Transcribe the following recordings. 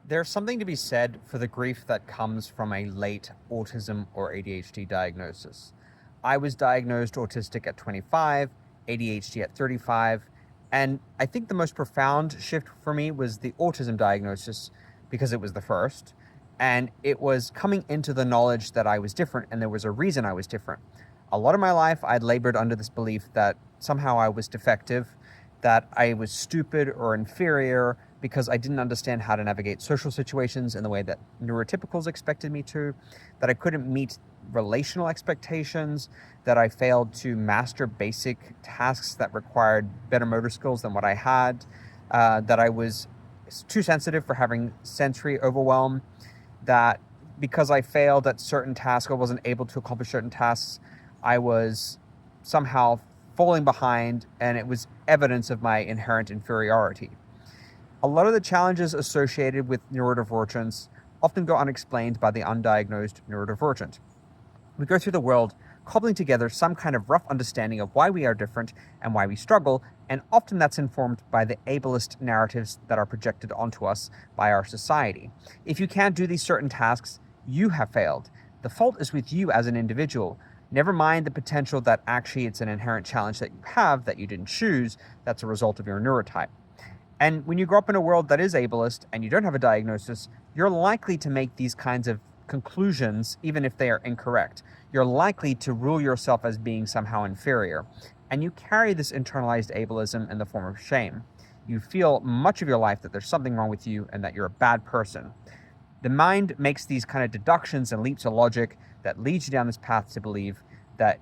There's something to be said for the grief that comes from a late autism or ADHD diagnosis. I was diagnosed autistic at 25, ADHD at 35, and I think the most profound shift for me was the autism diagnosis because it was the first, and it was coming into the knowledge that I was different and there was a reason I was different. A lot of my life, I'd labored under this belief that somehow I was defective, that I was stupid or inferior because I didn't understand how to navigate social situations in the way that neurotypicals expected me to, that I couldn't meet relational expectations, that I failed to master basic tasks that required better motor skills than what I had, that I was too sensitive for having sensory overwhelm, that because I failed at certain tasks or wasn't able to accomplish certain tasks, I was somehow falling behind, and it was evidence of my inherent inferiority. A lot of the challenges associated with neurodivergence often go unexplained by the undiagnosed neurodivergent. We go through the world cobbling together some kind of rough understanding of why we are different and why we struggle, and often that's informed by the ableist narratives that are projected onto us by our society. If you can't do these certain tasks, you have failed. The fault is with you as an individual. Never mind the potential that actually it's an inherent challenge that you have that you didn't choose, that's a result of your neurotype. And when you grow up in a world that is ableist and you don't have a diagnosis, you're likely to make these kinds of conclusions, even if they are incorrect. You're likely to rule yourself as being somehow inferior. And you carry this internalized ableism in the form of shame. You feel much of your life that there's something wrong with you and that you're a bad person. The mind makes these kind of deductions and leaps of logic that leads you down this path to believe that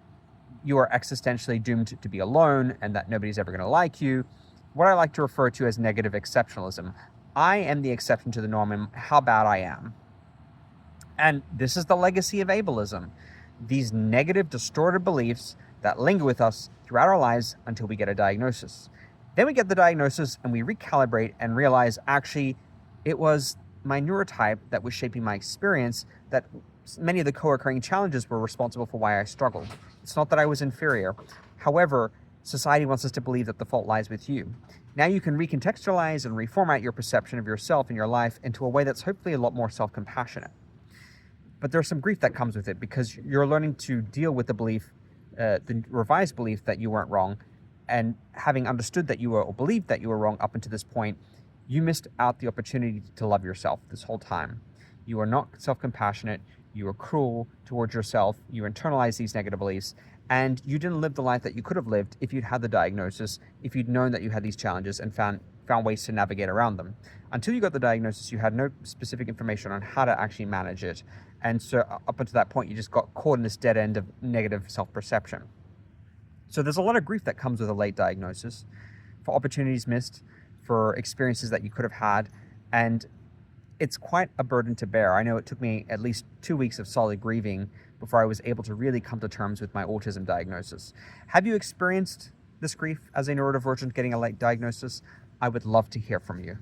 you are existentially doomed to be alone and that nobody's ever going to like you. What I like to refer to as negative exceptionalism. I am the exception to the norm in how bad I am. And this is the legacy of ableism. These negative, distorted beliefs that linger with us throughout our lives until we get a diagnosis. Then we get the diagnosis and we recalibrate and realize actually it was my neurotype that was shaping my experience, that many of the co-occurring challenges were responsible for why I struggled. It's not that I was inferior. However, society wants us to believe that the fault lies with you. Now you can recontextualize and reformat your perception of yourself and your life into a way that's hopefully a lot more self-compassionate. But there's some grief that comes with it because you're learning to deal with the belief, the revised belief that you weren't wrong, and having understood that you were, or believed that you were wrong up until this point, you missed out the opportunity to love yourself this whole time. You are not self-compassionate, you are cruel towards yourself, you internalize these negative beliefs, and you didn't live the life that you could have lived if you'd had the diagnosis, if you'd known that you had these challenges and found ways to navigate around them. Until you got the diagnosis, you had no specific information on how to actually manage it. And so up until that point, you just got caught in this dead end of negative self-perception. So there's a lot of grief that comes with a late diagnosis, for opportunities missed, for experiences that you could have had, and it's quite a burden to bear. I know it took me at least 2 weeks of solid grieving before I was able to really come to terms with my autism diagnosis. Have you experienced this grief as a neurodivergent getting a late diagnosis? I would love to hear from you.